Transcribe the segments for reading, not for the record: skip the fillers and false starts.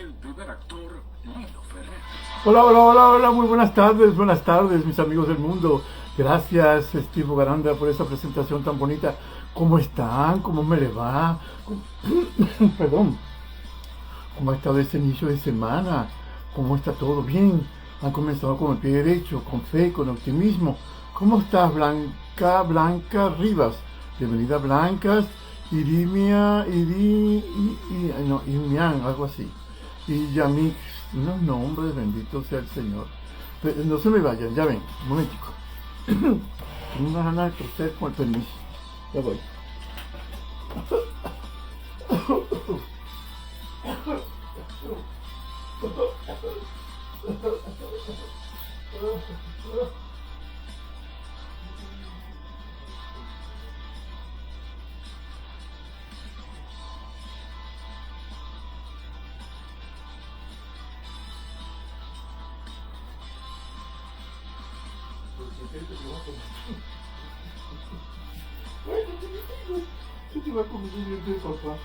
el primer actor, Lino Ferrer. Hola, hola, hola, hola, muy buenas tardes, mis amigos del mundo. Gracias, Steve Garanda, por esta presentación tan bonita. ¿Cómo están? ¿Cómo me le va? Perdón, ¿cómo ha estado este inicio de semana? ¿Cómo está todo? Bien. Han comenzado con el pie derecho, con fe, con optimismo. ¿Cómo estás, Blanca Rivas? Bienvenida, Blancas. Irimia, no, Irmian, algo así. Y Yamix, unos nombres, bendito sea el Señor. Pero no se me vayan, ya ven, un momentico. Tengo una gana de toser con el permiso. Ya voy. ¿Qué te va a comer el papá?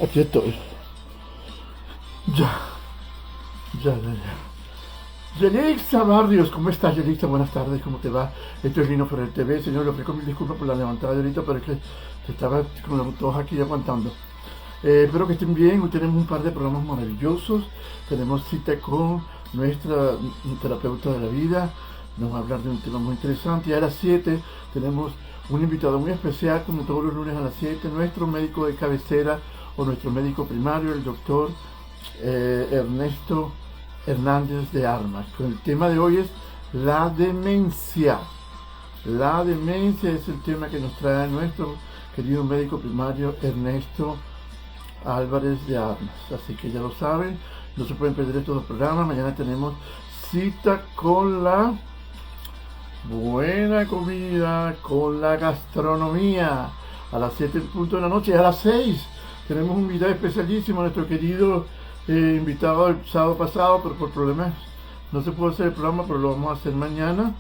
Aquí estoy. Ya, ya. Yelixa Barrios, ¿cómo estás, Yelixa? Buenas tardes, ¿cómo te va? Esto es Lino Ferrer TV. Señor, le ofrezco mil disculpas por la levantada de ahorita, pero es que estaba con los dos aquí aguantando. Espero que estén bien. Hoy tenemos un par de programas maravillosos. Tenemos cita con nuestra terapeuta de la vida. Nos va a hablar de un tema muy interesante. Y a las 7 tenemos un invitado muy especial, como todos los lunes a las 7, nuestro médico de cabecera o nuestro médico primario, el doctor Ernesto Hernández de Armas. El tema de hoy es la demencia. La demencia es el tema que nos trae nuestro querido médico primario Ernesto Álvarez de Armas. Así que ya lo saben, no se pueden perder estos dos programas. Mañana tenemos cita con la buena comida, con la gastronomía, a las 7 en punto de la noche. Y a las 6 tenemos un video especialísimo, nuestro querido invitado el sábado pasado, pero por problemas no se pudo hacer el programa, pero lo vamos a hacer mañana.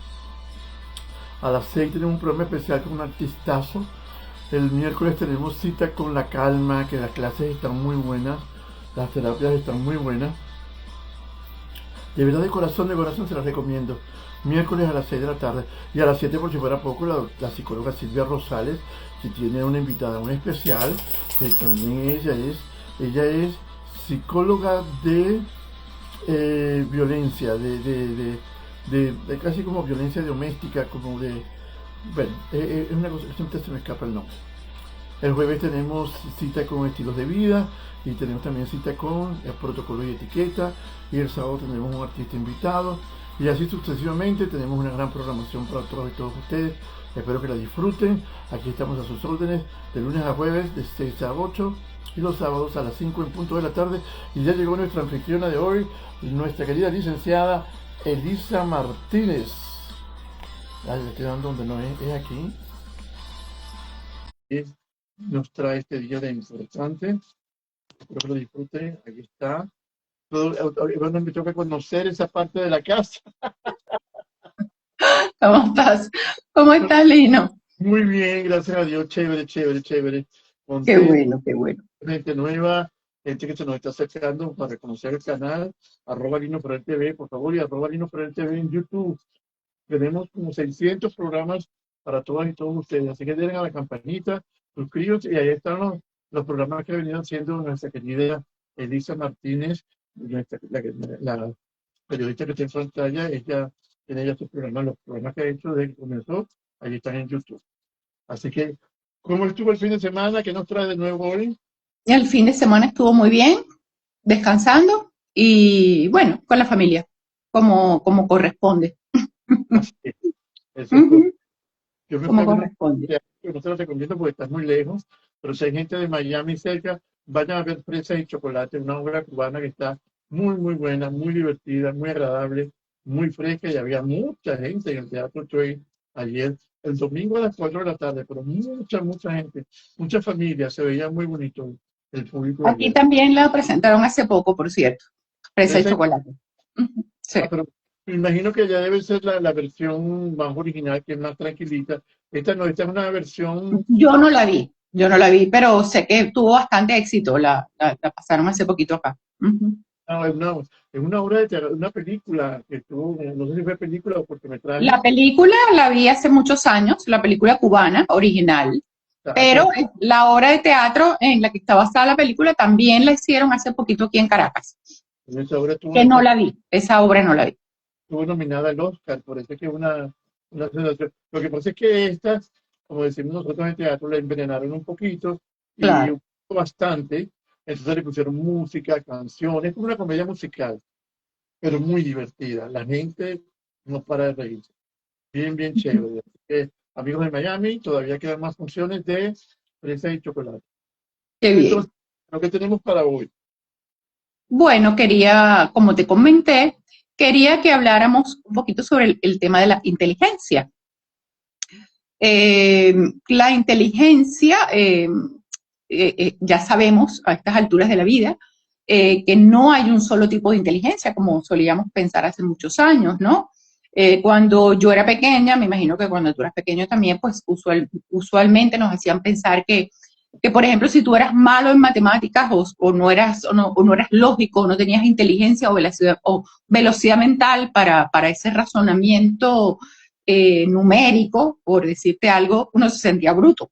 A las 6 tenemos un programa especial con un artistazo. El miércoles tenemos cita con la calma, que las clases están muy buenas, las terapias están muy buenas. De verdad, de corazón se las recomiendo. Miércoles a las 6 de la tarde. Y a las 7, por si fuera poco, la psicóloga Silvia Rosales, que tiene una invitada muy especial, que también ella es psicóloga de violencia, de casi como violencia doméstica, como de... Bueno, es una cosa que siempre se me escapa el nombre. El jueves tenemos cita con estilos de vida y tenemos también cita con el protocolo y etiqueta, y el sábado tenemos un artista invitado y así sucesivamente. Tenemos una gran programación para todos y todos ustedes. Espero que la disfruten. Aquí estamos a sus órdenes de lunes a jueves de 6 a 8 y los sábados a las 5 en punto de la tarde. Y ya llegó nuestra anfitriona de hoy, nuestra querida licenciada Elisa Martínez. Le estoy dando donde no es aquí. Nos trae este día de importante. Espero que lo disfruten. Aquí está. Bueno, me toca conocer esa parte de la casa. ¿Cómo estás? ¿Cómo estás, Lino? Muy bien, gracias a Dios. Chévere, chévere, chévere. Qué Contento, bueno, qué bueno. gente nueva, gente que se nos está acercando para conocer el canal. @Lino Ferrer TV, por favor, y @Lino Ferrer TV en YouTube. Tenemos como 600 programas para todas y todos ustedes. Así que denle a la campanita, suscríbanse, y ahí están los programas que ha venido haciendo nuestra querida Elisa Martínez, la periodista que está en pantalla. Ella tiene ya sus programas, los programas que ha hecho desde que comenzó, ahí están en YouTube. Así que, ¿cómo estuvo el fin de semana? ¿Qué nos trae de nuevo hoy? El fin de semana estuvo muy bien, descansando y bueno, con la familia, como corresponde. Así que, eso es todo. Yo me fui Como a ver corresponde. no te lo recomiendo porque estás muy lejos, pero si hay gente de Miami cerca, vayan a ver Fresas y Chocolate, una obra cubana que está muy, muy buena, muy divertida, muy agradable, muy fresca, y había mucha gente en el Teatro Choi ayer, el domingo a las 4 de la tarde, pero mucha gente, mucha familia, se veía muy bonito el público de Aquí ayer. también la presentaron hace poco, por cierto. Fresa y Fresa y- chocolate. Sí. pero me imagino que ya debe ser la versión más original, que es más tranquilita, Esta no, esta es una versión, Yo no la vi, pero sé que tuvo bastante éxito, la pasaron hace poquito acá. Ujú. no, es una obra de teatro, una película que tuvo, no sé si fue película o La cortometraje. película la vi hace muchos años, la película cubana original, pero Aquí la obra de teatro en la que está basada la película también la hicieron hace poquito aquí en Caracas, en esta obra que no la vi, esa obra no la vi. estuvo nominada al Oscar, por eso es que es una sensación. Lo que pasa es que estas, como decimos nosotros en teatro, la envenenaron un poquito y Claro. un poco bastante, entonces le pusieron música, canciones, es como una comedia musical, pero muy divertida. La gente no para de reírse. Bien, bien chévere. Así que, amigos de Miami, todavía quedan más funciones de fresa y chocolate. Qué bien. Entonces, lo que tenemos para hoy. Bueno, quería, como te comenté, quería que habláramos un poquito sobre el tema de la inteligencia. La inteligencia, ya sabemos a estas alturas de la vida, que no hay un solo tipo de inteligencia, como solíamos pensar hace muchos años, ¿no? Cuando yo era pequeña, me imagino que cuando tú eras pequeño también, pues usualmente nos hacían pensar que, por ejemplo, si tú eras malo en matemáticas o no eras lógico, o no tenías inteligencia o velocidad mental para ese razonamiento numérico, por decirte algo, uno se sentía bruto.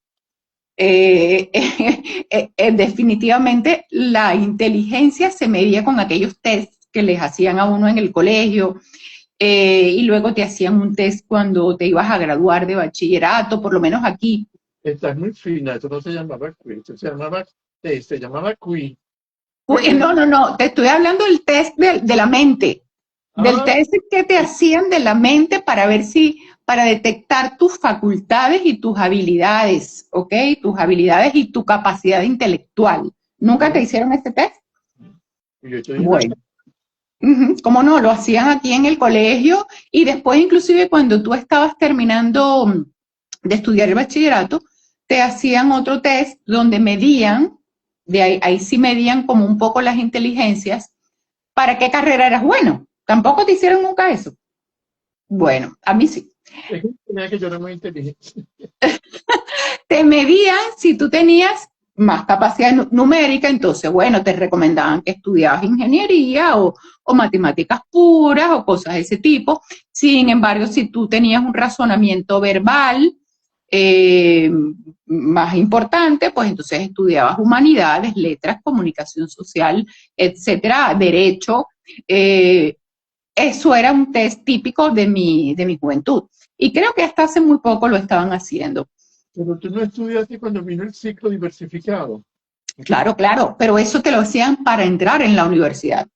Definitivamente la inteligencia se medía con aquellos tests que les hacían a uno en el colegio, y luego te hacían un test cuando te ibas a graduar de bachillerato, por lo menos aquí. Esta es muy fina, esto no se llamaba quiz, se llamaba quiz. Quiz. No, no, no, te estoy hablando del test de la mente, del Ah, test que te hacían de la mente para ver si, para detectar tus facultades y tus habilidades, ¿ok? Tus habilidades y tu capacidad intelectual. ¿Nunca te bueno, hicieron este test? y yo estoy en la Bueno, ¿cómo no? Lo hacían aquí en el colegio y después inclusive cuando tú estabas terminando de estudiar el bachillerato, te hacían otro test donde medían, ahí sí medían como un poco las inteligencias, para qué carrera eras bueno. Tampoco te hicieron nunca eso. Bueno, a mí sí. es que yo era muy inteligente. Te medían si tú tenías más capacidad numérica, entonces, bueno, te recomendaban que estudiabas ingeniería o matemáticas puras o cosas de ese tipo. Sin embargo, si tú tenías un razonamiento verbal eh, más importante, pues entonces estudiabas humanidades, letras, comunicación social, etcétera, derecho. Eh, Eso era un test típico de mi juventud. Y creo que hasta hace muy poco lo estaban haciendo. Pero tú no estudiaste cuando vino el ciclo diversificado. Claro, claro, pero eso te lo hacían para entrar en la universidad.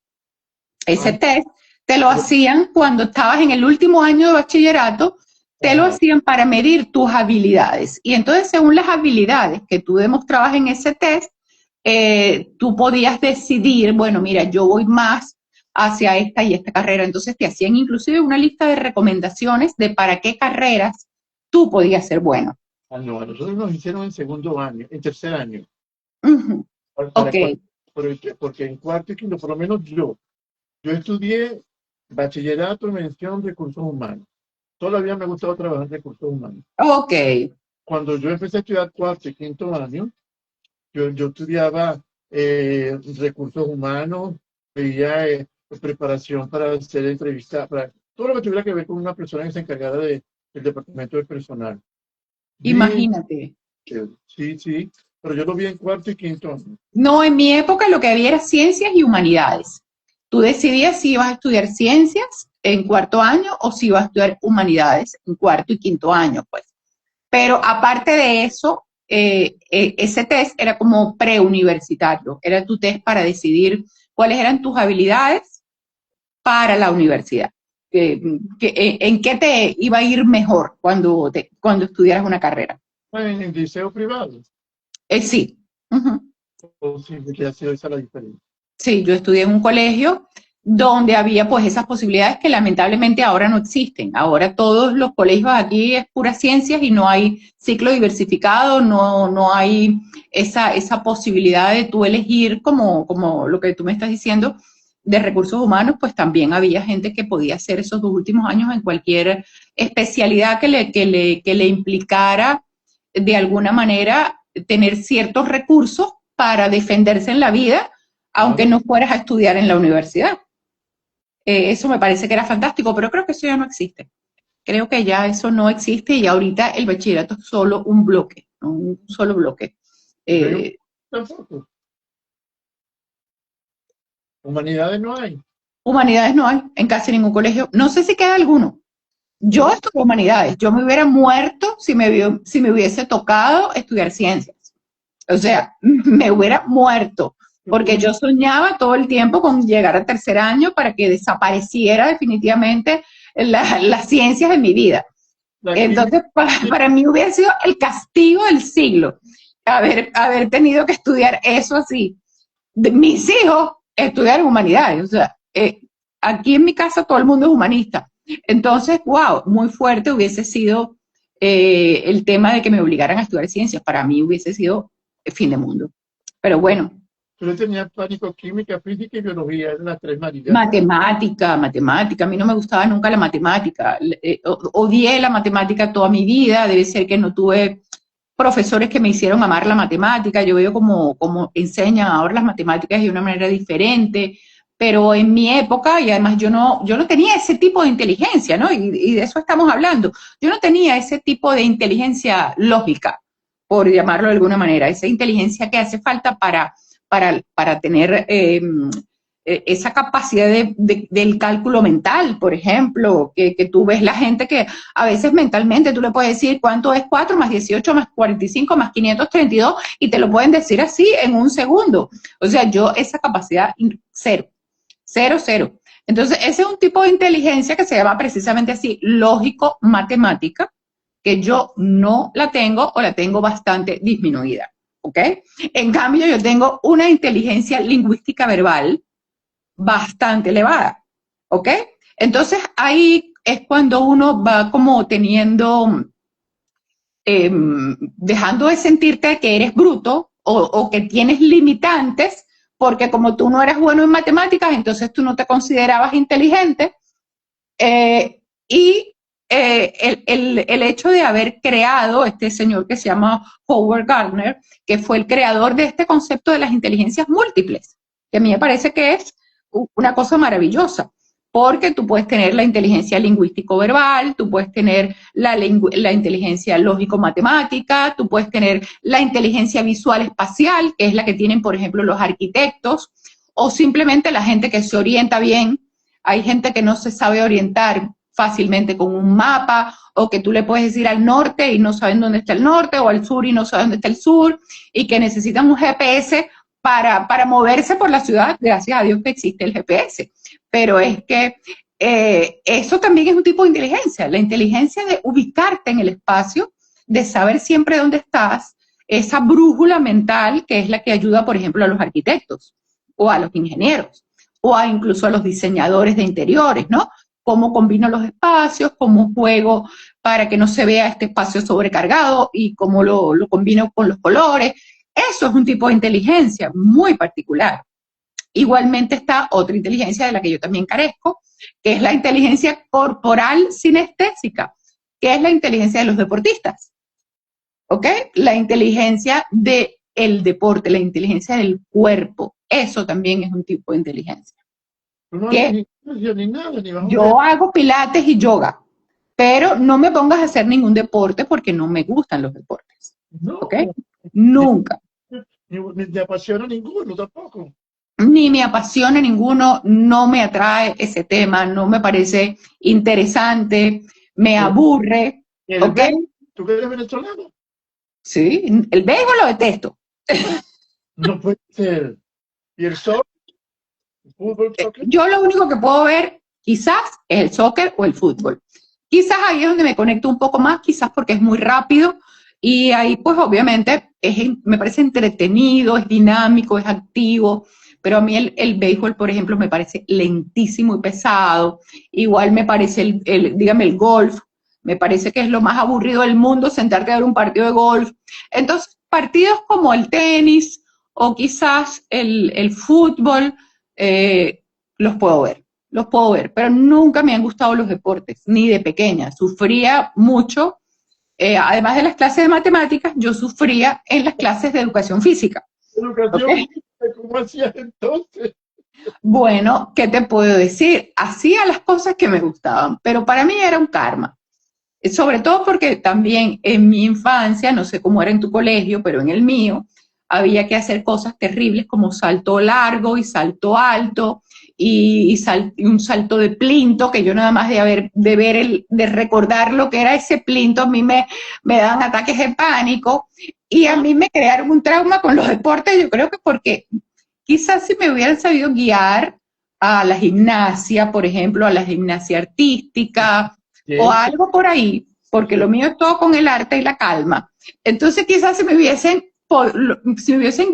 Ese Ah, test te lo pero, hacían cuando estabas en el último año de bachillerato, te lo ah, hacían para medir tus habilidades. Y entonces, según las habilidades que tú demostrabas en ese test, tú podías decidir, bueno, mira, yo voy más hacia esta y esta carrera. Entonces te hacían inclusive una lista de recomendaciones de para qué carreras tú podías ser bueno. no, a nosotros nos hicieron en segundo año, en tercer año. Uh -huh. Para Ok, cuarto, porque en cuarto y quinto, por lo menos yo estudié bachillerato en mención recursos humanos. Todavía me ha gustado trabajar en recursos humanos. ok. Cuando yo empecé a estudiar cuarto y quinto año, yo estudiaba recursos humanos, veía preparación para hacer entrevistas, para todo lo que tuviera que ver con una persona que se encargara del departamento de personal. Bien, Imagínate. sí, sí, pero yo lo vi en cuarto y quinto año. No, en mi época lo que había era ciencias y humanidades. Tú decidías si ibas a estudiar ciencias en cuarto año o si ibas a estudiar humanidades en cuarto y quinto año, pues. Pero aparte de eso, ese test era como preuniversitario, era tu test para decidir cuáles eran tus habilidades para la universidad. ¿En qué te iba a ir mejor cuando estudiaras una carrera? En liceo privado, Sí. Uh-huh. o sí, que ha sido esa la diferencia. Sí, yo estudié en un colegio donde había pues esas posibilidades que lamentablemente ahora no existen. Ahora todos los colegios aquí es pura ciencias y no hay ciclo diversificado, no hay esa posibilidad de tú elegir como lo que tú me estás diciendo, de recursos humanos, pues también había gente que podía hacer esos 2 últimos años en cualquier especialidad que le implicara de alguna manera tener ciertos recursos para defenderse en la vida, aunque no fueras a estudiar en la universidad. Eso me parece que era fantástico, pero creo que eso ya no existe. Creo que ya eso no existe y ahorita el bachillerato es solo un bloque, ¿no? Un solo bloque. Tampoco. Humanidades no hay. Humanidades no hay en casi ningún colegio. No sé si queda alguno. Yo estudio humanidades. Yo me hubiera muerto si me hubiese tocado estudiar ciencias. O sea, me hubiera muerto. Porque yo soñaba todo el tiempo con llegar a tercer año para que desapareciera definitivamente las ciencias de mi vida. Entonces, para mí hubiera sido el castigo del siglo haber tenido que estudiar eso así. Mis hijos estudiaron humanidades. O sea, aquí en mi casa todo el mundo es humanista. Entonces, wow, muy fuerte hubiese sido el tema de que me obligaran a estudiar ciencias. Para mí hubiese sido el fin del mundo. Pero bueno. Yo tenía pánico, química, física y biología, eran las 3 Marías. Matemática. A mí no me gustaba nunca la matemática. Odié la matemática toda mi vida. Debe ser que no tuve profesores que me hicieron amar la matemática. Yo veo como enseñan ahora las matemáticas de una manera diferente. Pero en mi época, y además yo no tenía ese tipo de inteligencia, ¿no? Y de eso estamos hablando. Yo no tenía ese tipo de inteligencia lógica, por llamarlo de alguna manera. Esa inteligencia que hace falta para tener esa capacidad del cálculo mental, por ejemplo, que tú ves la gente que a veces mentalmente tú le puedes decir cuánto es 4 más 18 más 45 más 532 y te lo pueden decir así en un segundo. O sea, yo esa capacidad cero. Entonces, ese es un tipo de inteligencia que se llama precisamente así, lógico-matemática, que yo no la tengo o la tengo bastante disminuida. ¿Ok? En cambio, yo tengo una inteligencia lingüística verbal bastante elevada. ¿Ok? Entonces, ahí es cuando uno va como teniendo, dejando de sentirte que eres bruto o que tienes limitantes, porque como tú no eras bueno en matemáticas, entonces tú no te considerabas inteligente. El hecho de haber creado este señor que se llama Howard Gardner, que fue el creador de este concepto de las inteligencias múltiples, que a mí me parece que es una cosa maravillosa, porque tú puedes tener la inteligencia lingüístico-verbal, tú puedes tener la inteligencia lógico-matemática, tú puedes tener la inteligencia visual-espacial, que es la que tienen, por ejemplo, los arquitectos, o simplemente la gente que se orienta bien. Hay gente que no se sabe orientar fácilmente con un mapa, o que tú le puedes decir al norte y no saben dónde está el norte, o al sur y no saben dónde está el sur, y que necesitan un GPS para moverse por la ciudad. Gracias a Dios que existe el GPS. Pero es que eso también es un tipo de inteligencia, la inteligencia de ubicarte en el espacio, de saber siempre dónde estás, esa brújula mental que es la que ayuda, por ejemplo, a los arquitectos, o a los ingenieros, o incluso a los diseñadores de interiores, ¿no? Cómo combino los espacios, cómo juego para que no se vea este espacio sobrecargado y cómo lo combino con los colores. Eso es un tipo de inteligencia muy particular. Igualmente está otra inteligencia de la que yo también carezco, que es la inteligencia corporal sinestésica, que es la inteligencia de los deportistas. ¿Ok? La inteligencia del deporte, la inteligencia del cuerpo. Eso también es un tipo de inteligencia. Yo hago pilates y yoga, pero no me pongas a hacer ningún deporte porque no me gustan los deportes. ¿Ok? Nunca. Ni te apasiona ninguno tampoco. Ni me apasiona ninguno, no me atrae ese tema, no me parece interesante, me aburre. ¿Okay? ¿Tú que eres venezolano? Sí, el béisbol lo detesto. No puede ser. ¿Y el soccer? ¿El fútbol, soccer? Yo lo único que puedo ver quizás es el soccer o el fútbol. Quizás ahí es donde me conecto un poco más, quizás porque es muy rápido y ahí pues obviamente me parece entretenido, es dinámico, es activo. Pero a mí el béisbol, por ejemplo, me parece lentísimo y pesado. Igual me parece, dígame, el golf, me parece que es lo más aburrido del mundo sentarte a ver un partido de golf. Entonces, partidos como el tenis o quizás el fútbol, los puedo ver, pero nunca me han gustado los deportes, ni de pequeña. Sufría mucho, además de las clases de matemáticas, yo sufría en las clases de educación física. Educación, ¿Ok? ¿cómo hacías entonces? Bueno, ¿qué te puedo decir? Hacía las cosas que me gustaban, pero para mí era un karma. Sobre todo porque también en mi infancia, no sé cómo era en tu colegio, pero en el mío, había que hacer cosas terribles como salto largo y salto alto y un salto de plinto, que yo nada más de recordar lo que era ese plinto, a mí me dan ataques de pánico y a mí me crearon un trauma con los deportes, yo creo que porque quizás si me hubieran sabido guiar a la gimnasia, por ejemplo, a la gimnasia artística, o Bien. algo por ahí, porque lo mío es todo con el arte y la calma. Entonces quizás si me hubiesen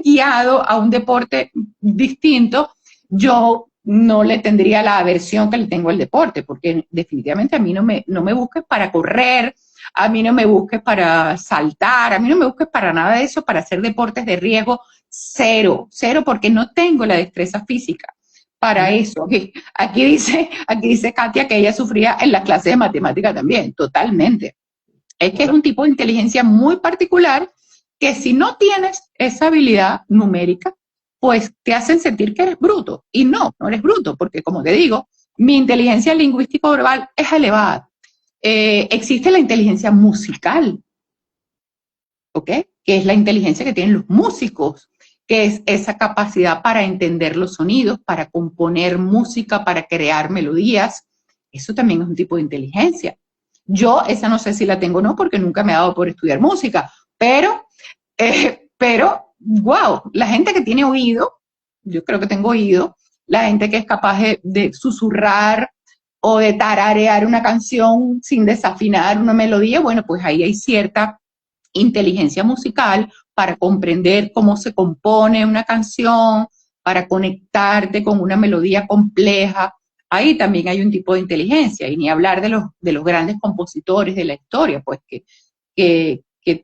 guiado a un deporte distinto, yo no le tendría la aversión que le tengo al deporte, porque definitivamente a mí no me busques para correr, a mí no me busques para saltar, a mí no me busques para nada de eso, para hacer deportes de riesgo, cero, cero, porque no tengo la destreza física para eso. Aquí dice Katia que ella sufría en las clases de matemática también, totalmente. Es que es un tipo de inteligencia muy particular que si no tienes esa habilidad numérica, pues te hacen sentir que eres bruto. Y no eres bruto, porque como te digo, mi inteligencia lingüístico-verbal es elevada. Existe la inteligencia musical, ¿ok? Que es la inteligencia que tienen los músicos, que es esa capacidad para entender los sonidos, para componer música, para crear melodías. Eso también es un tipo de inteligencia. Yo esa no sé si la tengo o no, porque nunca me ha dado por estudiar música, pero, wow, la gente que tiene oído, yo creo que tengo oído, la gente que es capaz de susurrar o de tararear una canción sin desafinar una melodía, bueno, pues ahí hay cierta inteligencia musical para comprender cómo se compone una canción, para conectarte con una melodía compleja. Ahí también hay un tipo de inteligencia, y ni hablar de los grandes compositores de la historia, pues que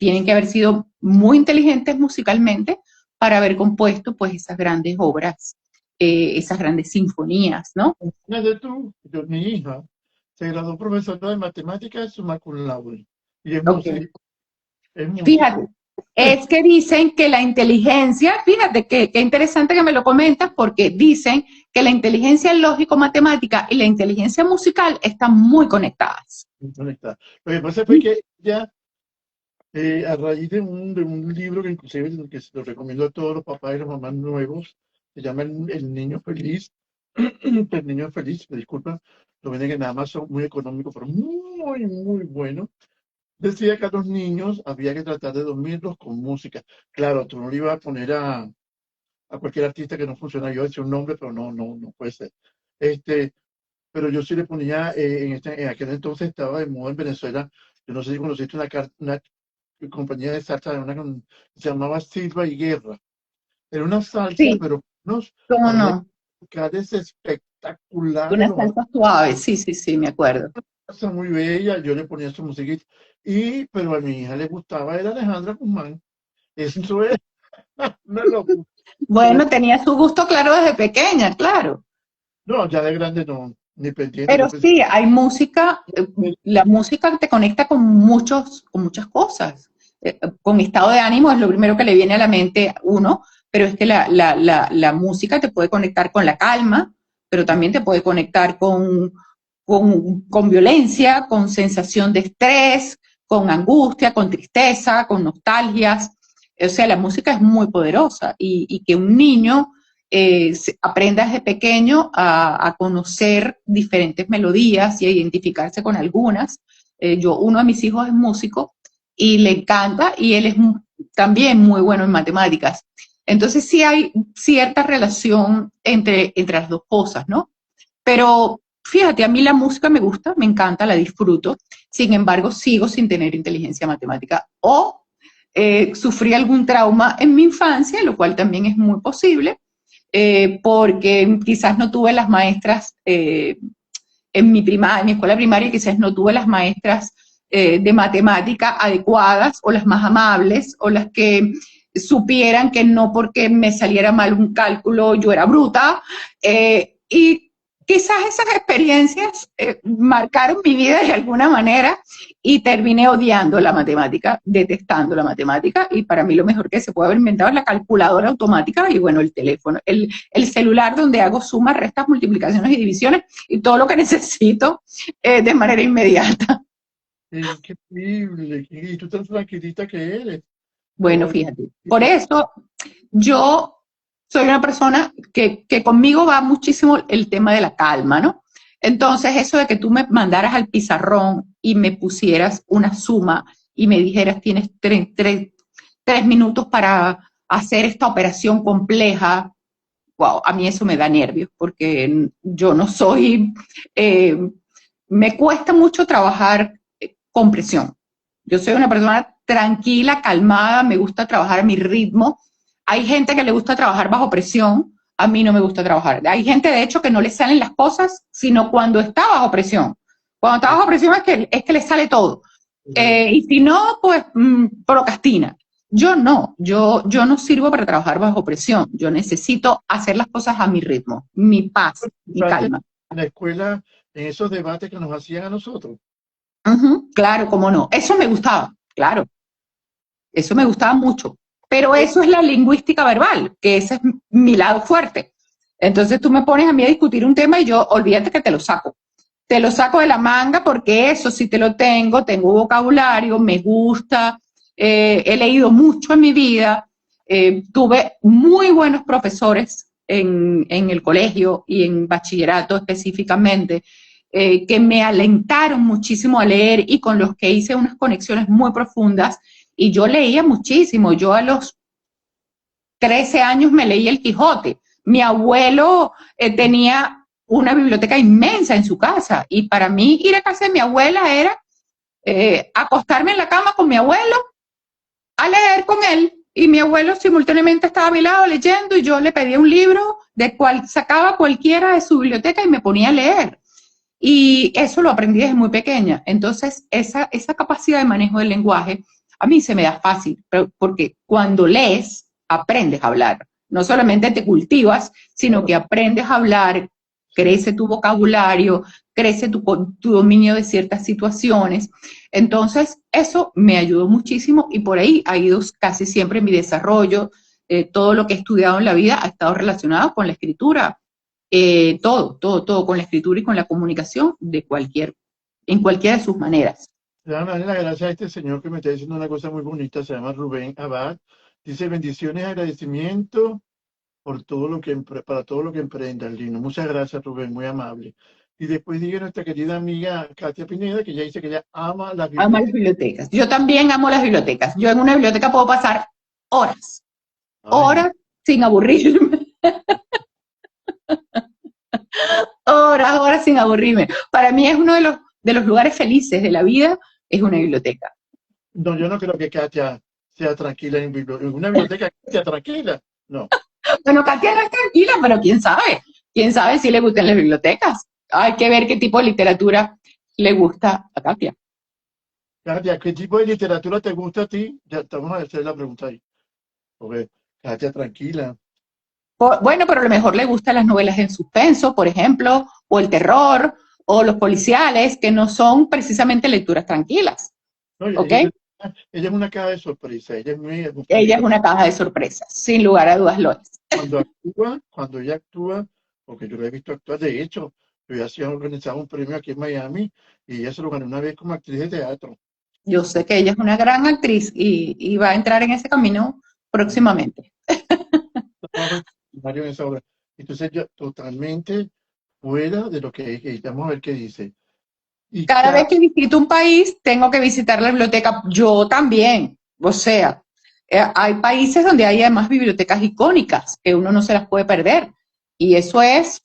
tienen que haber sido muy inteligentes musicalmente para haber compuesto pues esas grandes obras, esas grandes sinfonías, ¿no? Mi hija se graduó profesora de matemáticas summa cum laude y es Ok. músico. Es músico. Fíjate, es que dicen que la inteligencia, fíjate que interesante que me lo comentas, porque dicen que la inteligencia lógico-matemática y la inteligencia musical están muy conectadas. Conectada. Lo que pasa fue que ya, a raíz de un libro que inclusive que se lo recomiendo a todos los papás y las mamás nuevos, se llama El Niño Feliz. El Niño Feliz, me disculpa, lo venden en Amazon, muy económico, pero muy, muy bueno. Decía que a los niños había que tratar de dormirlos con música. Claro, tú no le ibas a poner a cualquier artista que no funciona. Yo decía un nombre, pero no puede ser. Pero yo sí le ponía, en aquel entonces estaba de moda en Venezuela. Yo no sé si conociste una compañía de salsa, se llamaba Silva y Guerra. Era una salsa, Sí, pero unos ¿cómo arreglos no? musicales espectaculares. Una salsa suave, sí, me acuerdo. Salsa muy bella, yo le ponía su musiquita. Pero a mi hija le gustaba, era Alejandra Guzmán. Eso es una locura. Bueno, tenía su gusto claro desde pequeña, claro. No, ya de grande no, ni pendiente. Pero Yo pensé sí, hay música, que la música te conecta con con muchas cosas. Con estado de ánimo es lo primero que le viene a la mente a uno, pero es que la música te puede conectar con la calma, pero también te puede conectar con violencia, con sensación de estrés, con angustia, con tristeza, con nostalgias. O sea, la música es muy poderosa y que un niño aprenda desde pequeño a conocer diferentes melodías y a identificarse con algunas. Uno de mis hijos es músico y le encanta, y él es también muy bueno en matemáticas. Entonces sí hay cierta relación entre las dos cosas, ¿no? Pero fíjate, a mí la música me gusta, me encanta, la disfruto. Sin embargo, sigo sin tener inteligencia matemática, o sufrí algún trauma en mi infancia, lo cual también es muy posible, porque quizás no tuve las maestras en mi escuela primaria, quizás no tuve las maestras de matemática adecuadas, o las más amables, o las que supieran que no porque me saliera mal un cálculo yo era bruta, y quizás esas experiencias marcaron mi vida de alguna manera y terminé odiando la matemática, detestando la matemática, y para mí lo mejor que se puede haber inventado es la calculadora automática y bueno, el teléfono, el celular donde hago sumas, restas, multiplicaciones y divisiones y todo lo que necesito de manera inmediata. Increíble. Y tú tan tranquilita que eres. Bueno, fíjate, por eso yo soy una persona que conmigo va muchísimo el tema de la calma, ¿no? Entonces, eso de que tú me mandaras al pizarrón y me pusieras una suma y me dijeras, tienes 3 minutos para hacer esta operación compleja, wow, a mí eso me da nervios, porque yo no soy, me cuesta mucho trabajar con presión. Yo soy una persona tranquila, calmada, me gusta trabajar a mi ritmo. Hay gente que le gusta trabajar bajo presión, a mí no me gusta trabajar. Hay gente, de hecho, que no le salen las cosas, sino cuando está bajo presión. Cuando está bajo presión es que le sale todo. Y si no, pues procrastina. Yo no sirvo para trabajar bajo presión. Yo necesito hacer las cosas a mi ritmo, mi paz, mi calma. En la escuela, en esos debates que nos hacían a nosotros. Claro, cómo no. Eso me gustaba, claro. Eso me gustaba mucho. Pero eso es la lingüística verbal, que ese es mi lado fuerte. Entonces tú me pones a mí a discutir un tema y yo, olvídate que te lo saco. Te lo saco de la manga porque eso sí te lo tengo vocabulario, me gusta, he leído mucho en mi vida, tuve muy buenos profesores en el colegio y en bachillerato específicamente, que me alentaron muchísimo a leer y con los que hice unas conexiones muy profundas. Y yo leía muchísimo. Yo a los 13 años me leí El Quijote. Mi abuelo tenía una biblioteca inmensa en su casa y para mí ir a casa de mi abuela era acostarme en la cama con mi abuelo a leer con él, y mi abuelo simultáneamente estaba a mi lado leyendo y yo le pedía un libro de cual sacaba cualquiera de su biblioteca y me ponía a leer. Y eso lo aprendí desde muy pequeña. Entonces, esa capacidad de manejo del lenguaje a mí se me da fácil, porque cuando lees, aprendes a hablar. No solamente te cultivas, sino que aprendes a hablar, crece tu vocabulario, crece tu dominio de ciertas situaciones. Entonces, eso me ayudó muchísimo y por ahí ha ido casi siempre mi desarrollo. Todo lo que he estudiado en la vida ha estado relacionado con la escritura. Todo con la escritura y con la comunicación en cualquiera de sus maneras. Le damos las gracias a este señor que me está diciendo una cosa muy bonita, se llama Rubén Abad. Dice, bendiciones, agradecimiento por todo lo que para todo lo que emprenda, Lino. Muchas gracias, Rubén, muy amable. Y después diga nuestra querida amiga Katia Pineda, que ella dice que ella ama las bibliotecas. Ama las bibliotecas. Yo también amo las bibliotecas. Yo en una biblioteca puedo pasar horas sin aburrirme. horas sin aburrirme. Para mí es uno de los lugares felices de la vida, es una biblioteca. No, yo no creo que Katia sea tranquila en una biblioteca. Sea tranquila, no. Bueno, Katia no es tranquila, pero quién sabe si le gustan las bibliotecas. Hay que ver qué tipo de literatura le gusta a Katia. Katia, ¿qué tipo de literatura te gusta a ti? Ya vamos a hacer la pregunta ahí. Porque Katia, tranquila. Bueno, pero a lo mejor le gustan las novelas en suspenso, por ejemplo, o el terror, o los policiales, que no son precisamente lecturas tranquilas. No, ¿Ok? Ella es una caja de sorpresa. Ella es una caja de sorpresas, sin lugar a dudas lo es. Cuando ella actúa, porque yo la he visto actuar, de hecho, yo ya hacía organizado un premio aquí en Miami y ella se lo ganó una vez como actriz de teatro. Yo sé que ella es una gran actriz y va a entrar en ese camino próximamente. En esa obra. Entonces yo totalmente fuera de lo que es. Vamos a ver qué dice. Y cada vez que visito un país, tengo que visitar la biblioteca. Yo también. O sea, hay países donde hay además bibliotecas icónicas que uno no se las puede perder. Y eso es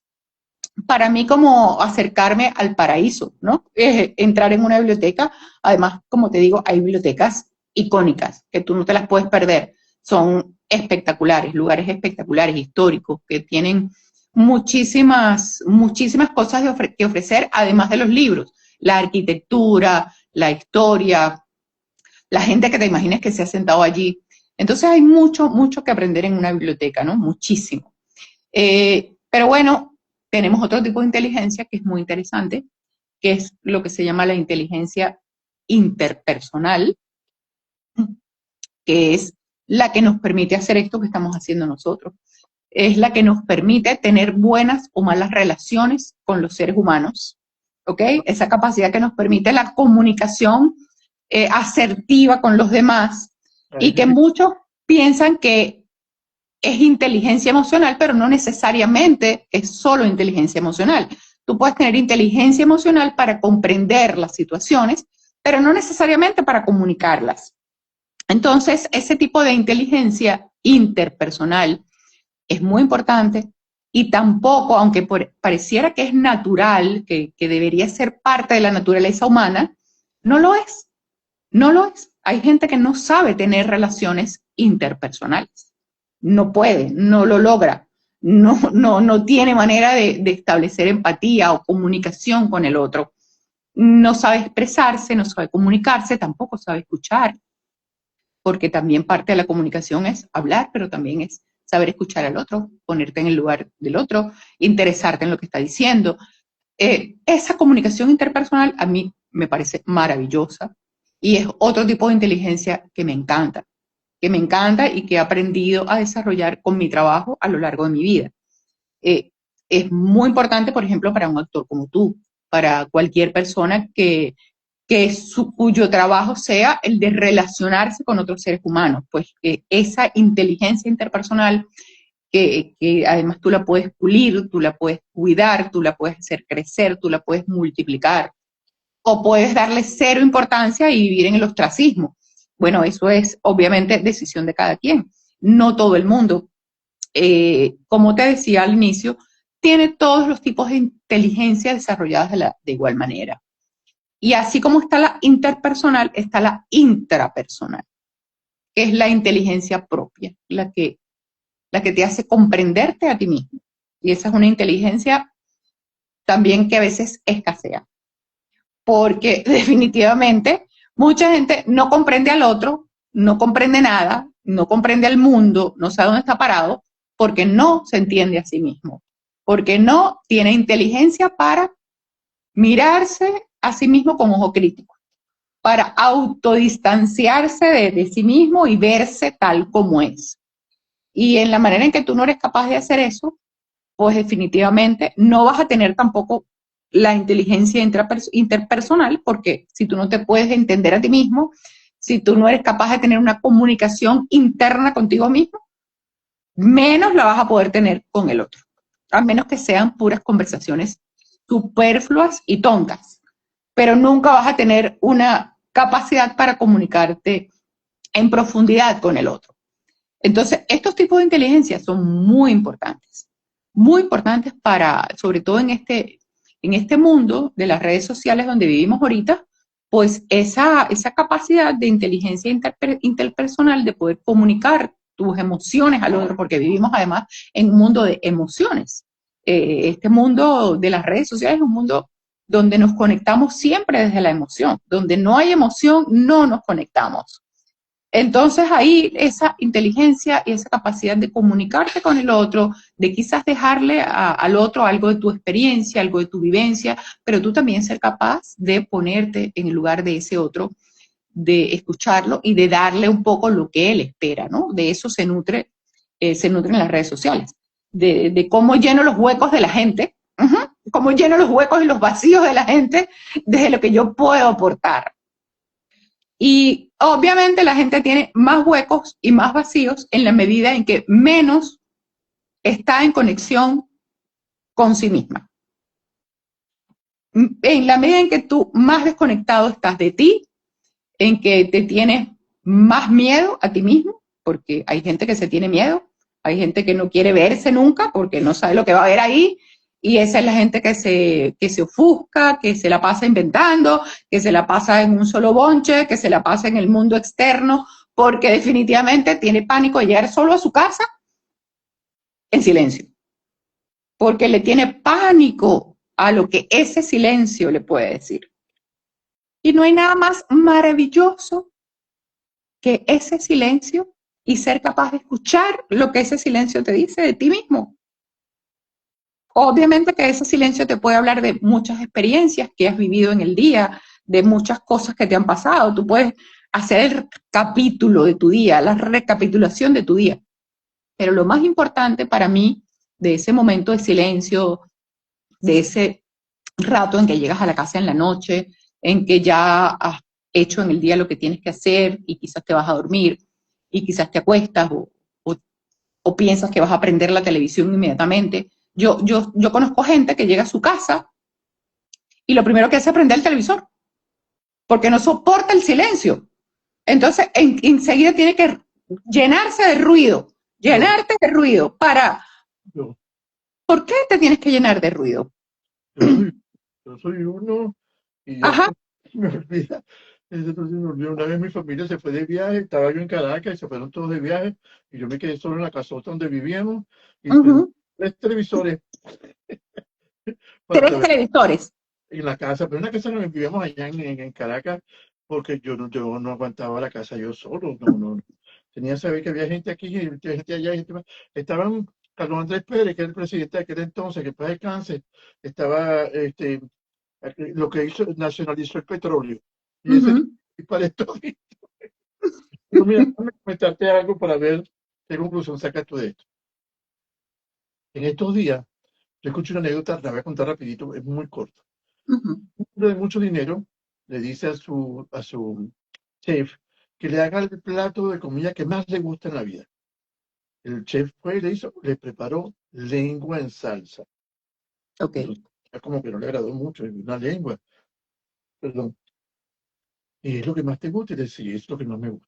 para mí como acercarme al paraíso, ¿no? Entrar en una biblioteca. Además, como te digo, hay bibliotecas icónicas que tú no te las puedes perder. Son espectaculares, lugares espectaculares, históricos, que tienen muchísimas cosas que ofrecer, además de los libros. La arquitectura, la historia, la gente que te imagines que se ha sentado allí. Entonces hay mucho que aprender en una biblioteca, ¿no? Muchísimo. Pero bueno, tenemos otro tipo de inteligencia que es muy interesante, que es lo que se llama la inteligencia interpersonal, que es la que nos permite hacer esto que estamos haciendo nosotros. Es la que nos permite tener buenas o malas relaciones con los seres humanos, ¿ok? Esa capacidad que nos permite la comunicación asertiva con los demás y que muchos piensan que es inteligencia emocional, pero no necesariamente es solo inteligencia emocional. Tú puedes tener inteligencia emocional para comprender las situaciones, pero no necesariamente para comunicarlas. Entonces, ese tipo de inteligencia interpersonal es muy importante y tampoco, aunque pareciera que es natural, que debería ser parte de la naturaleza humana, no lo es. No lo es. Hay gente que no sabe tener relaciones interpersonales. No puede, no lo logra, no tiene manera de establecer empatía o comunicación con el otro. No sabe expresarse, no sabe comunicarse, tampoco sabe escuchar, porque también parte de la comunicación es hablar, pero también es saber escuchar al otro, ponerte en el lugar del otro, interesarte en lo que está diciendo. Esa comunicación interpersonal a mí me parece maravillosa y es otro tipo de inteligencia que me encanta y que he aprendido a desarrollar con mi trabajo a lo largo de mi vida. Es muy importante, por ejemplo, para un actor como tú, para cualquier persona cuyo trabajo sea el de relacionarse con otros seres humanos, pues esa inteligencia interpersonal que además tú la puedes pulir, tú la puedes cuidar, tú la puedes hacer crecer, tú la puedes multiplicar, o puedes darle cero importancia y vivir en el ostracismo. Bueno, eso es obviamente decisión de cada quien. No todo el mundo, como te decía al inicio, tiene todos los tipos de inteligencia desarrolladas de igual manera. Y así como está la interpersonal, está la intrapersonal, que es la inteligencia propia, la que te hace comprenderte a ti mismo. Y esa es una inteligencia también que a veces escasea, porque definitivamente mucha gente no comprende al otro, no comprende nada, no comprende al mundo, no sabe dónde está parado, porque no se entiende a sí mismo, porque no tiene inteligencia para mirarse a sí mismo con ojo crítico, para autodistanciarse de sí mismo y verse tal como es. Y en la manera en que tú no eres capaz de hacer eso, pues definitivamente no vas a tener tampoco la inteligencia interpersonal, porque si tú no te puedes entender a ti mismo, si tú no eres capaz de tener una comunicación interna contigo mismo, menos la vas a poder tener con el otro, a menos que sean puras conversaciones superfluas y tontas, pero nunca vas a tener una capacidad para comunicarte en profundidad con el otro. Entonces, estos tipos de inteligencia son muy importantes para, sobre todo en este mundo de las redes sociales donde vivimos ahorita, pues esa capacidad de inteligencia interpersonal de poder comunicar tus emociones al otro, porque vivimos además en un mundo de emociones. Este mundo de las redes sociales es un mundo donde nos conectamos siempre desde la emoción. Donde no hay emoción, no nos conectamos. Entonces ahí esa inteligencia y esa capacidad de comunicarte con el otro, de quizás dejarle al otro algo de tu experiencia, algo de tu vivencia, pero tú también ser capaz de ponerte en el lugar de ese otro, de escucharlo y de darle un poco lo que él espera, ¿no? De eso se nutren las redes sociales, de cómo lleno los huecos de la gente, cómo lleno los huecos y los vacíos de la gente desde lo que yo puedo aportar. Y obviamente la gente tiene más huecos y más vacíos en la medida en que menos está en conexión con sí misma. En la medida en que tú más desconectado estás de ti, en que te tienes más miedo a ti mismo, porque hay gente que se tiene miedo, hay gente que no quiere verse nunca porque no sabe lo que va a haber ahí, y esa es la gente que se ofusca, que se la pasa inventando, que se la pasa en un solo bonche, que se la pasa en el mundo externo, porque definitivamente tiene pánico de llegar solo a su casa en silencio. Porque le tiene pánico a lo que ese silencio le puede decir. Y no hay nada más maravilloso que ese silencio y ser capaz de escuchar lo que ese silencio te dice de ti mismo. obviamente que ese silencio te puede hablar de muchas experiencias que has vivido en el día, de muchas cosas que te han pasado. Tú puedes hacer el capítulo de tu día, la recapitulación de tu día. Pero lo más importante para mí de ese momento de silencio, de ese rato en que llegas a la casa en la noche, en que ya has hecho en el día lo que tienes que hacer y quizás te vas a dormir y quizás te acuestas o piensas que vas a prender la televisión inmediatamente. Yo conozco gente que llega a su casa y lo primero que hace es prender el televisor porque no soporta el silencio. Entonces, enseguida tiene que llenarse de ruido, llenarte de ruido para... Yo, ¿Por qué te tienes que llenar de ruido? yo soy uno y ya Ajá. me olvida. Entonces me olvidó. Una vez mi familia se fue de viaje, estaba yo en Caracas y se fueron todos de viaje y yo me quedé solo en la casota donde vivíamos y prendí Uh-huh. 3 televisores para 3 televisores. en la casa, pero en una casa donde vivíamos allá en Caracas, porque yo no aguantaba la casa yo solo, no. Tenía que saber que había gente aquí, gente allá, gente más. Estaban Carlos Andrés Pérez, que era el presidente de aquel entonces, que para descanse, estaba lo que hizo, nacionalizó el petróleo. Y ese Uh-huh. y para esto, pero mira, déjame comentarte algo para ver qué conclusión sacas tú de esto. En estos días, yo escuché una anécdota, la voy a contar rapidito, es muy corta. Uh-huh. Un hombre de mucho dinero le dice a su chef que le haga el plato de comida que más le gusta en la vida. El chef fue y le preparó lengua en salsa. Ok. Entonces, ya como que no le agradó mucho, una lengua, perdón. Y es lo que más te gusta, y le dice, sí, es lo que más me gusta.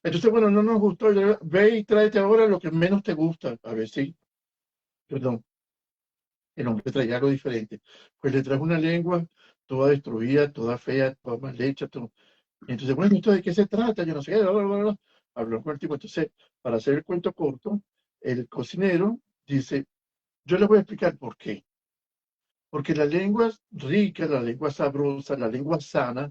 Entonces, bueno, no nos gustó, ve y tráete ahora lo que menos te gusta, a ver si, perdón, el hombre traía algo diferente. Pues le trajo una lengua toda destruida, toda fea, toda mal hecha, todo. Y entonces, bueno, ¿esto de qué se trata? Yo no sé qué, bla, bla, bla, bla. Habló con el tipo. Entonces, para hacer el cuento corto, el cocinero dice, yo les voy a explicar por qué. Porque la lengua rica, la lengua sabrosa, la lengua sana,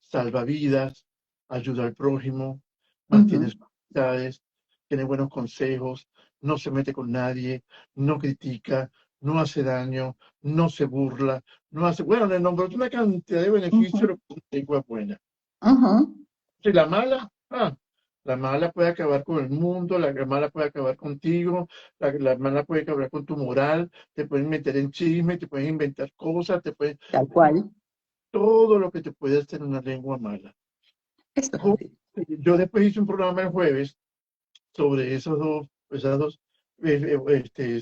salva vidas, ayuda al prójimo, mantiene Uh-huh. sus amistades, tiene buenos consejos, no se mete con nadie, no critica, no hace daño, no se burla, no hace... Bueno, le nombró una cantidad de beneficios Uh-huh. de lo que una lengua buena. Uh-huh. Y la mala puede acabar con el mundo, la mala puede acabar contigo, la mala puede acabar con tu moral, te pueden meter en chisme, te pueden inventar cosas, te pueden... Tal cual. Todo lo que te puede hacer una lengua mala. Esto es Jo- así. Yo después hice un programa el jueves sobre esas dos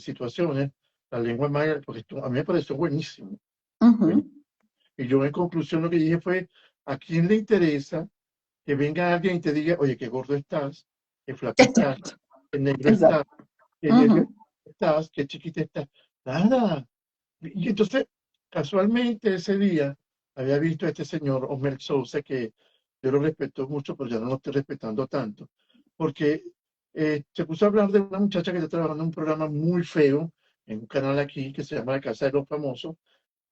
situaciones, la lengua mala, porque a mí me pareció buenísimo. Uh-huh. Y yo en conclusión lo que dije fue, ¿a quién le interesa que venga alguien y te diga, oye, qué gordo estás, qué flaco estás, Exacto. qué negro estás, Exacto. qué negro Uh-huh. estás, qué chiquita estás? Nada. Y entonces, casualmente ese día, había visto a este señor, Omer Sousa, que yo lo respeto mucho, pero ya no lo estoy respetando tanto, porque se puso a hablar de una muchacha que está trabajando en un programa muy feo, en un canal aquí que se llama La Casa de los Famosos.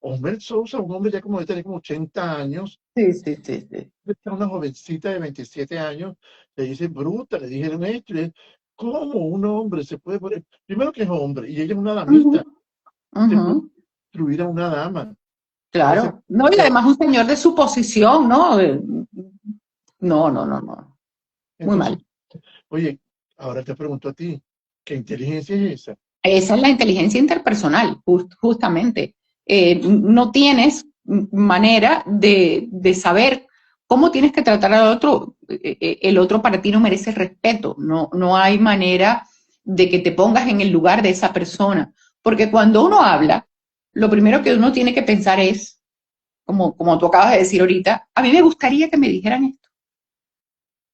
Omer Sousa, un hombre ya como de tener como 80 años, Sí, sí, sí, sí. está una jovencita de 27 años, le dicen bruta, le dijeron esto, y ¿cómo un hombre se puede poner? Primero que es hombre, y ella es una Uh-huh. damita, se puede Uh-huh. destruir a una dama. Parece, Claro. No, y además un señor de su posición, ¿no? No, no, no, no. Muy entonces, mal. oye, ahora te pregunto a ti, ¿qué inteligencia es esa? Esa es la inteligencia interpersonal, justamente. No tienes manera de saber cómo tienes que tratar al otro. El otro para ti no merece respeto. No hay manera de que te pongas en el lugar de esa persona. Porque cuando uno habla, lo primero que uno tiene que pensar es, como tú acabas de decir ahorita, a mí me gustaría que me dijeran esto.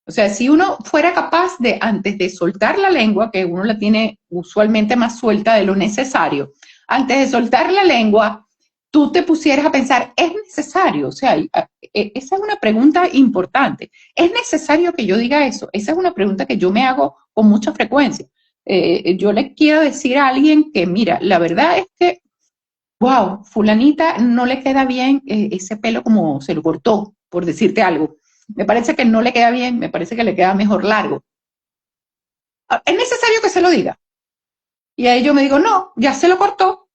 O sea, si uno fuera capaz de, antes de soltar la lengua, que uno la tiene usualmente más suelta de lo necesario, antes de soltar la lengua, tú te pusieras a pensar, ¿es necesario? O sea, esa es una pregunta importante. ¿Es necesario que yo diga eso? Esa es una pregunta que yo me hago con mucha frecuencia. Yo le quiero decir a alguien que, mira, la verdad es que, wow, fulanita no le queda bien ese pelo como se lo cortó, por decirte algo. Me parece que no le queda bien, me parece que le queda mejor largo. ¿Es necesario que se lo diga? Y ahí yo me digo, no, ya se lo cortó.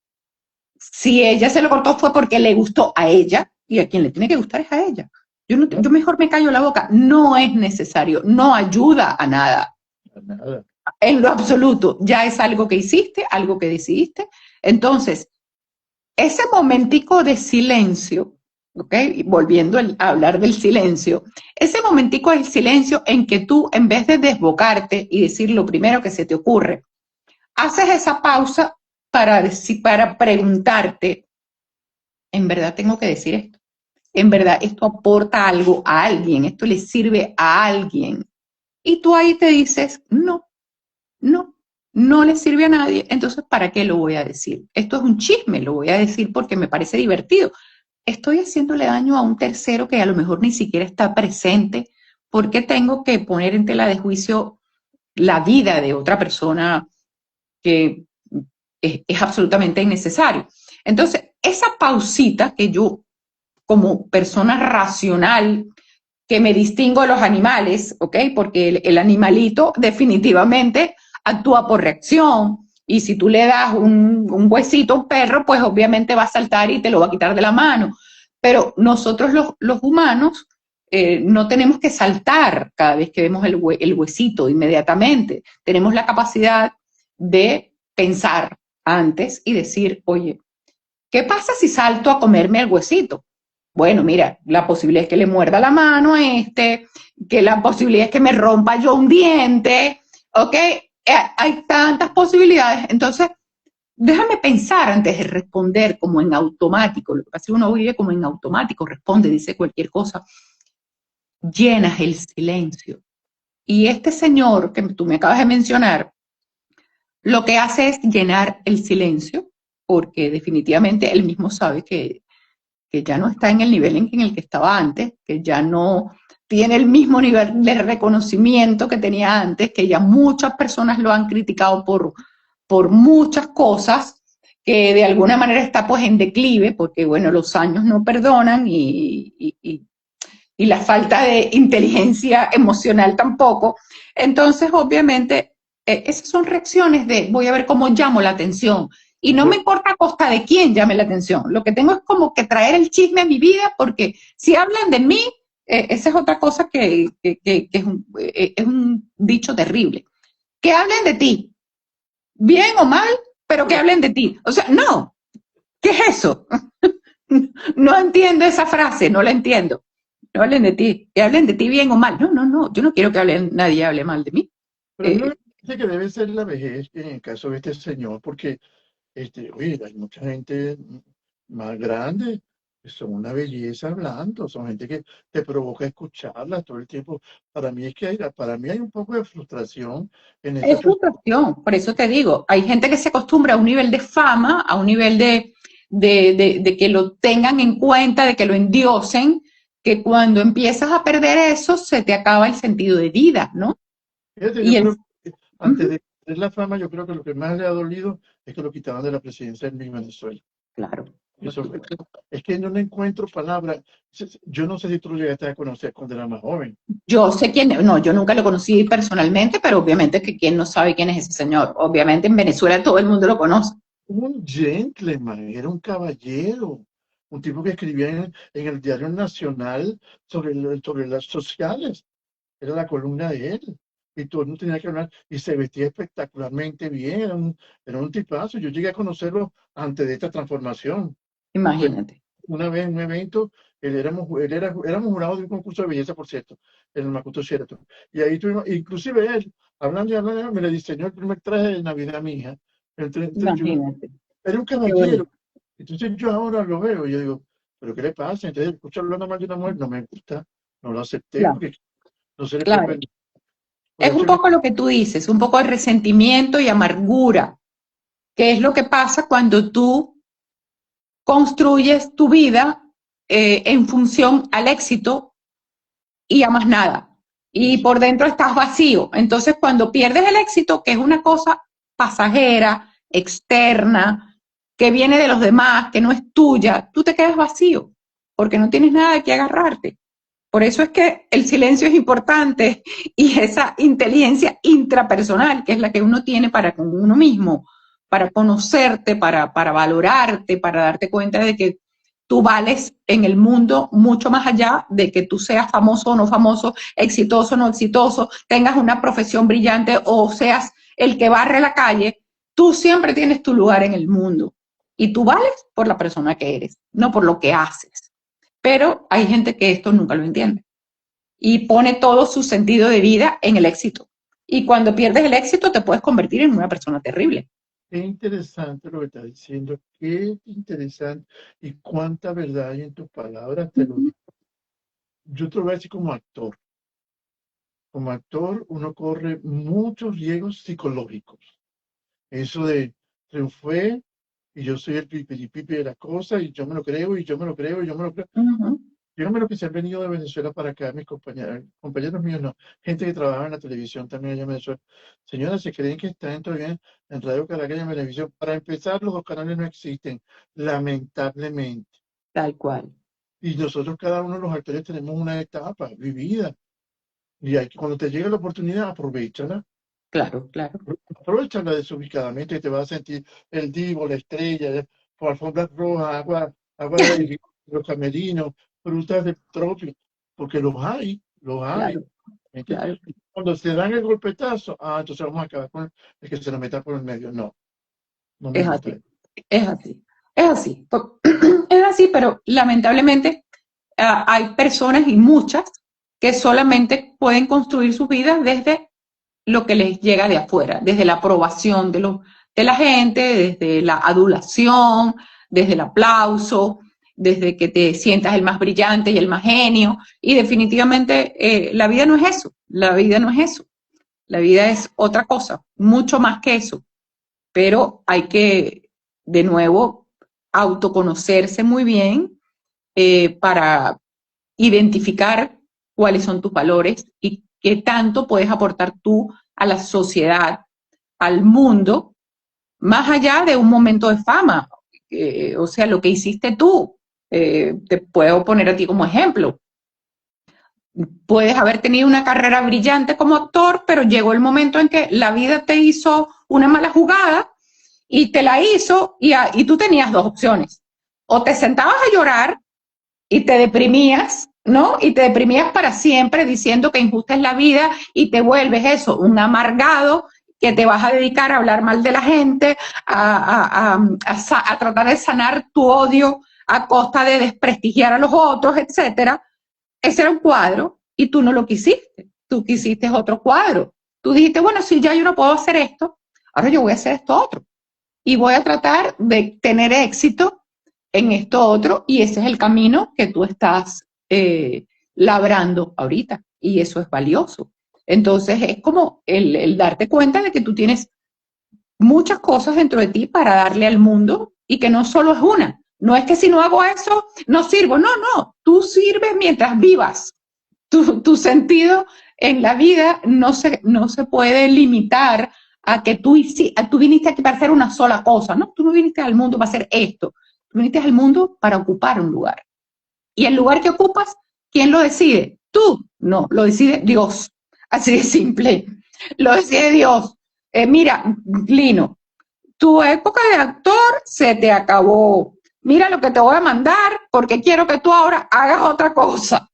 Si ella se lo cortó fue porque le gustó a ella, y a quien le tiene que gustar es a ella. Yo mejor me callo la boca. No es necesario, no ayuda a nada. Nada. En lo absoluto. Ya es algo que hiciste, algo que decidiste. Entonces, ese momentico de silencio, ¿ok? Y volviendo a hablar del silencio, ese momentico de silencio en que tú, en vez de desbocarte y decir lo primero que se te ocurre, haces esa pausa para preguntarte, ¿en verdad tengo que decir esto? ¿En verdad esto aporta algo a alguien? ¿Esto le sirve a alguien? Y tú ahí te dices, no, no, no le sirve a nadie, entonces ¿para qué lo voy a decir? Esto es un chisme, lo voy a decir porque me parece divertido. Estoy haciéndole daño a un tercero que a lo mejor ni siquiera está presente. ¿Por qué tengo que poner en tela de juicio la vida de otra persona que es absolutamente innecesario? Entonces, esa pausita que yo, como persona racional, que me distingo de los animales, ¿ok? Porque el animalito definitivamente actúa por reacción. Y si tú le das un huesito a un perro, pues obviamente va a saltar y te lo va a quitar de la mano. Pero nosotros los humanos no tenemos que saltar cada vez que vemos el huesito inmediatamente. Tenemos la capacidad de pensar antes y decir, oye, ¿qué pasa si salto a comerme el huesito? Bueno, mira, la posibilidad es que le muerda la mano a que la posibilidad es que me rompa yo un diente, ¿ok? Hay tantas posibilidades. Entonces, déjame pensar antes de responder como en automático. Lo que pasa es que uno vive como en automático, responde, dice cualquier cosa. Llenas el silencio. Y este señor que tú me acabas de mencionar, lo que hace es llenar el silencio, porque definitivamente él mismo sabe que ya no está en el nivel en el que estaba antes, que ya no tiene el mismo nivel de reconocimiento que tenía antes, que ya muchas personas lo han criticado por muchas cosas, que de alguna manera está pues en declive, porque bueno, los años no perdonan y la falta de inteligencia emocional tampoco. Entonces, obviamente, esas son reacciones de voy a ver cómo llamo la atención. Y no me importa a costa de quién llame la atención. Lo que tengo es como que traer el chisme a mi vida, porque si hablan de mí, esa es otra cosa que es un dicho terrible. Que hablen de ti, bien o mal, pero que hablen de ti. O sea, no, ¿qué es eso? No entiendo esa frase, no la entiendo. No hablen de ti, que hablen de ti bien o mal. No, no, no, yo no quiero que nadie hable mal de mí. Pero a mí me parece que debe ser la vejez en el caso de este señor, porque oye, hay mucha gente más grande que son una belleza hablando, son gente que te provoca escucharla todo el tiempo. Para mí hay un poco de frustración en esta Es frustración, por eso te digo, hay gente que se acostumbra a un nivel de fama, a un nivel de que lo tengan en cuenta, de que lo endiosen, que cuando empiezas a perder eso, se te acaba el sentido de vida, ¿no? Fíjate, Y yo el, creo que antes de perder la fama, yo creo que lo que más le ha dolido es que lo quitaban de la presidencia en Venezuela. claro. Eso, es que no le encuentro palabras. Yo no sé si tú lo llegaste a conocer cuando era más joven. Yo sé quién, no, yo nunca lo conocí personalmente, pero obviamente que quién no sabe quién es ese señor. Obviamente en Venezuela todo el mundo lo conoce. Un gentleman, era un caballero, un tipo que escribía en el Diario Nacional sobre las sociales. Era la columna de él. Y todo el mundo tenía que hablar, y se vestía espectacularmente bien, era un tipazo. Yo llegué a conocerlo antes de esta transformación. Pues, Imagínate. una vez en un evento, éramos jurados de un concurso de belleza, por cierto, en el Macuto Sheraton. Y ahí tuvimos, inclusive él, hablando y hablando, me le diseñó el primer traje de Navidad a mi hija. El 31. Imagínate. Era un caballero. Entonces yo ahora lo veo y yo digo, ¿pero qué le pasa? Entonces escucho hablando mal de una mujer, no me gusta, no lo acepté Claro, porque no se le puede claro. permitir. Por Es un eso poco lo que tú dices, un poco de resentimiento y amargura, que es lo que pasa cuando tú construyes tu vida en función al éxito y a más nada. Y por dentro estás vacío. Entonces, cuando pierdes el éxito, que es una cosa pasajera, externa, que viene de los demás, que no es tuya, tú te quedas vacío, porque no tienes nada de qué agarrarte. Por eso es que el silencio es importante y esa inteligencia intrapersonal, que es la que uno tiene para con uno mismo, para conocerte, para valorarte, para darte cuenta de que tú vales en el mundo mucho más allá de que tú seas famoso o no famoso, exitoso o no exitoso, tengas una profesión brillante o seas el que barre la calle. Tú siempre tienes tu lugar en el mundo y tú vales por la persona que eres, no por lo que haces. Pero hay gente que esto nunca lo entiende y pone todo su sentido de vida en el éxito. Y cuando pierdes el éxito te puedes convertir en una persona terrible. Qué interesante lo que estás diciendo, qué interesante y cuánta verdad hay en tus palabras, te lo digo. Yo te lo voy a decir como actor. Como actor uno corre muchos riesgos psicológicos. Eso de triunfé y yo soy el pipiripipi de la cosa y yo me lo creo y yo me lo creo y yo me lo creo. Dígame lo que se han venido de Venezuela para acá, mis compañeros míos, no, gente que trabaja en la televisión también allá en Venezuela. Señoras, ¿se creen que están todavía en Radio Caracas y en Televisión? Para empezar, los dos canales no existen, lamentablemente. Tal cual. Y nosotros, cada uno de los actores, tenemos una etapa vivida. Y hay que, cuando te llegue la oportunidad, aprovechala. Claro, claro. Aprovechala desubicadamente, te vas a sentir el divo, la estrella, por alfombras rojas, agua de los camerinos, frutas del trópico, porque los hay. Claro, claro. Cuando se dan el golpetazo, entonces vamos a acabar con el que se lo meta por el medio. No me Es gusta. así, es así, es así. Es así, pero lamentablemente hay personas y muchas que solamente pueden construir sus vidas desde lo que les llega de afuera, desde la aprobación de la gente, desde la adulación, desde el aplauso, desde que te sientas el más brillante y el más genio. Y definitivamente la vida no es eso, la vida no es eso. La vida es otra cosa, mucho más que eso. Pero hay que, de nuevo, autoconocerse muy bien para identificar cuáles son tus valores y qué tanto puedes aportar tú a la sociedad, al mundo, más allá de un momento de fama. O sea, lo que hiciste tú. Te puedo poner a ti como ejemplo. Puedes haber tenido una carrera brillante como actor, pero llegó el momento en que la vida te hizo una mala jugada y te la hizo y tú tenías dos opciones. O te sentabas a llorar y te deprimías, ¿no? Y te deprimías para siempre diciendo que injusta es la vida y te vuelves eso, un amargado que te vas a dedicar a hablar mal de la gente, a tratar de sanar tu odio a costa de desprestigiar a los otros, etcétera. Ese era un cuadro y tú no lo quisiste. Tú quisiste otro cuadro. Tú dijiste, bueno, si ya yo no puedo hacer esto, ahora yo voy a hacer esto otro. Y voy a tratar de tener éxito en esto otro, y ese es el camino que tú estás labrando ahorita, y eso es valioso. Entonces es como el darte cuenta de que tú tienes muchas cosas dentro de ti para darle al mundo y que no solo es una. No es que si no hago eso, no sirvo. No, no, tú sirves mientras vivas. Tu sentido en la vida no se puede limitar a que tú viniste aquí para hacer una sola cosa, ¿no? Tú no viniste al mundo para hacer esto. Tú viniste al mundo para ocupar un lugar. Y el lugar que ocupas, ¿quién lo decide? Tú. No, lo decide Dios. Así de simple. Lo decide Dios. Mira, Lino, tu época de actor se te acabó. Mira lo que te voy a mandar porque quiero que tú ahora hagas otra cosa.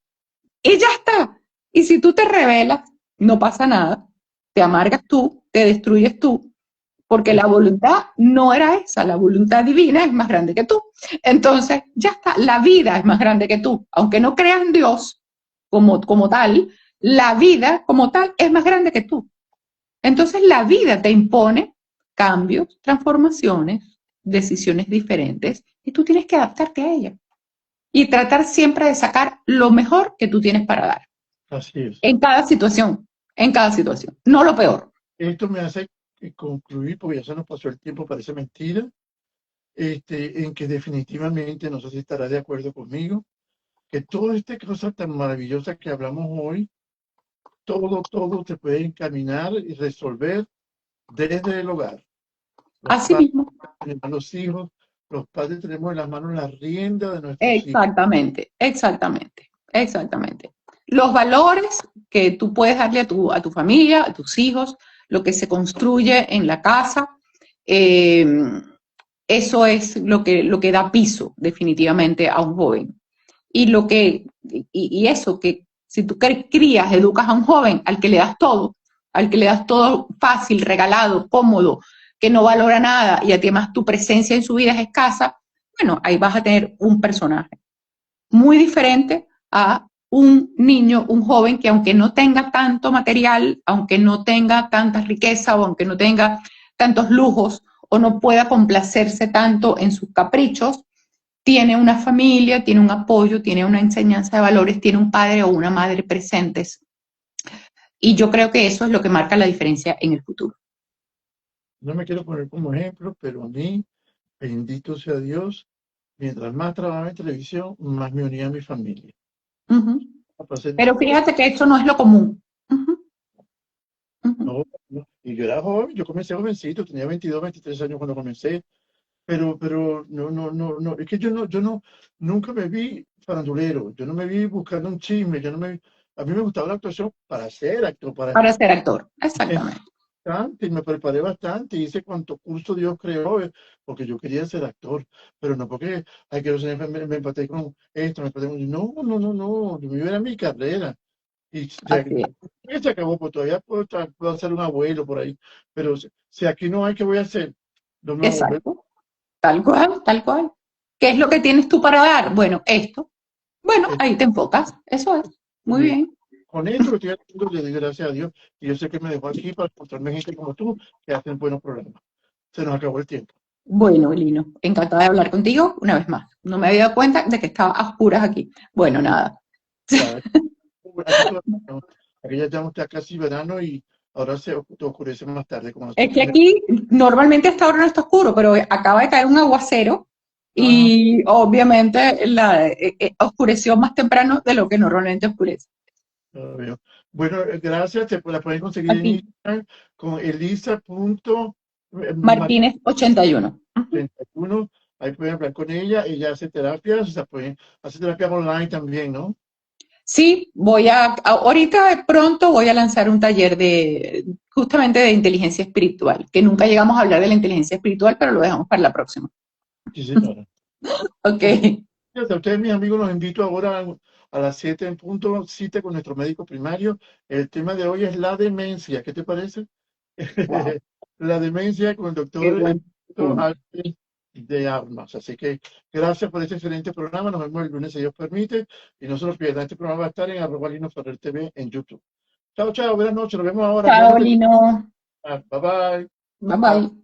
Y ya está. Y si tú te rebelas, no pasa nada. Te amargas tú, te destruyes tú, porque la voluntad no era esa. La voluntad divina es más grande que tú. Entonces, ya está. La vida es más grande que tú. Aunque no creas en Dios como tal, la vida como tal es más grande que tú. Entonces, la vida te impone cambios, transformaciones, decisiones diferentes, y tú tienes que adaptarte a ella. Y tratar siempre de sacar lo mejor que tú tienes para dar. Así es. En cada situación, no lo peor. Esto me hace concluir, porque ya se nos pasó el tiempo, parece mentira, en que definitivamente, no sé si estará de acuerdo conmigo, que toda esta cosa tan maravillosa que hablamos hoy, todo se puede encaminar y resolver desde el hogar. Así mismo. Los hijos, los padres tenemos en las manos la rienda de nuestros hijos. Exactamente. Los valores que tú puedes darle a tu familia, a tus hijos, lo que se construye en la casa, Eh, Eso es lo que da piso definitivamente a un joven. Y eso, que si tú crías, educas a un joven al que le das todo fácil, regalado, cómodo, que no valora nada y además tu presencia en su vida es escasa, bueno, ahí vas a tener un personaje muy diferente a un niño, un joven que aunque no tenga tanto material, aunque no tenga tanta riqueza o aunque no tenga tantos lujos o no pueda complacerse tanto en sus caprichos, tiene una familia, tiene un apoyo, tiene una enseñanza de valores, tiene un padre o una madre presentes. Y yo creo que eso es lo que marca la diferencia en el futuro. No me quiero poner como ejemplo, pero a mí, bendito sea Dios, mientras más trabajaba en televisión, más me unía a mi familia. Uh-huh. Pasé Pero fíjate que esto no es lo común. Uh-huh. Uh-huh. No, y yo era joven, yo comencé jovencito, tenía 22, 23 años cuando comencé, pero no, es que nunca me vi farandulero, yo no me vi buscando un chisme, a mí me gustaba la actuación para ser actor, Para ser actor, exactamente. y me preparé bastante, hice cuanto curso Dios creó, porque yo quería ser actor, pero no porque, ay, quiero ser, me empaté con esto, no, yo me iba a mi carrera. Y se acabó, pues todavía puedo ser un abuelo por ahí. Pero si aquí no hay, ¿qué voy a hacer? No me voy a volver. Exacto. Tal cual, tal cual. ¿Qué es lo que tienes tú para dar? Bueno, esto. Bueno, ahí te enfocas. Eso es. Muy bien. Con esto que estoy haciendo, le doy gracias a Dios. Y yo sé que me dejó aquí para encontrarme gente como tú que hacen buenos programas. Se nos acabó el tiempo. Bueno, Lino, encantada de hablar contigo una vez más. No me había dado cuenta de que estaba a oscuras aquí. Bueno, nada. Aquí ya estamos casi verano y ahora se oscurece más tarde. Es que aquí normalmente hasta ahora no está oscuro, pero acaba de caer un aguacero y obviamente oscureció más temprano de lo que normalmente oscurece. Bueno, gracias. La pueden conseguir en Instagram con Martínez81. 31. Ahí pueden hablar con ella. Ella hace terapias, o sea, hacer terapias online también, ¿no? Sí, ahorita pronto voy a lanzar un taller justamente de inteligencia espiritual, que nunca llegamos a hablar de la inteligencia espiritual, pero lo dejamos para la próxima. Sí, señora. Ok. A ustedes, mis amigos, los invito ahora a las 7 en punto, cita con nuestro médico primario. El tema de hoy es la demencia. ¿Qué te parece? Wow. La demencia con el doctor Albert de Armas. Así que gracias por este excelente programa. Nos vemos el lunes, si Dios permite. Y no se nos pierdan, este programa va a estar en @LinoFerrer.tv en YouTube. Chao, buenas noches. Nos vemos ahora. Chao, Lino. Bye bye. Bye bye.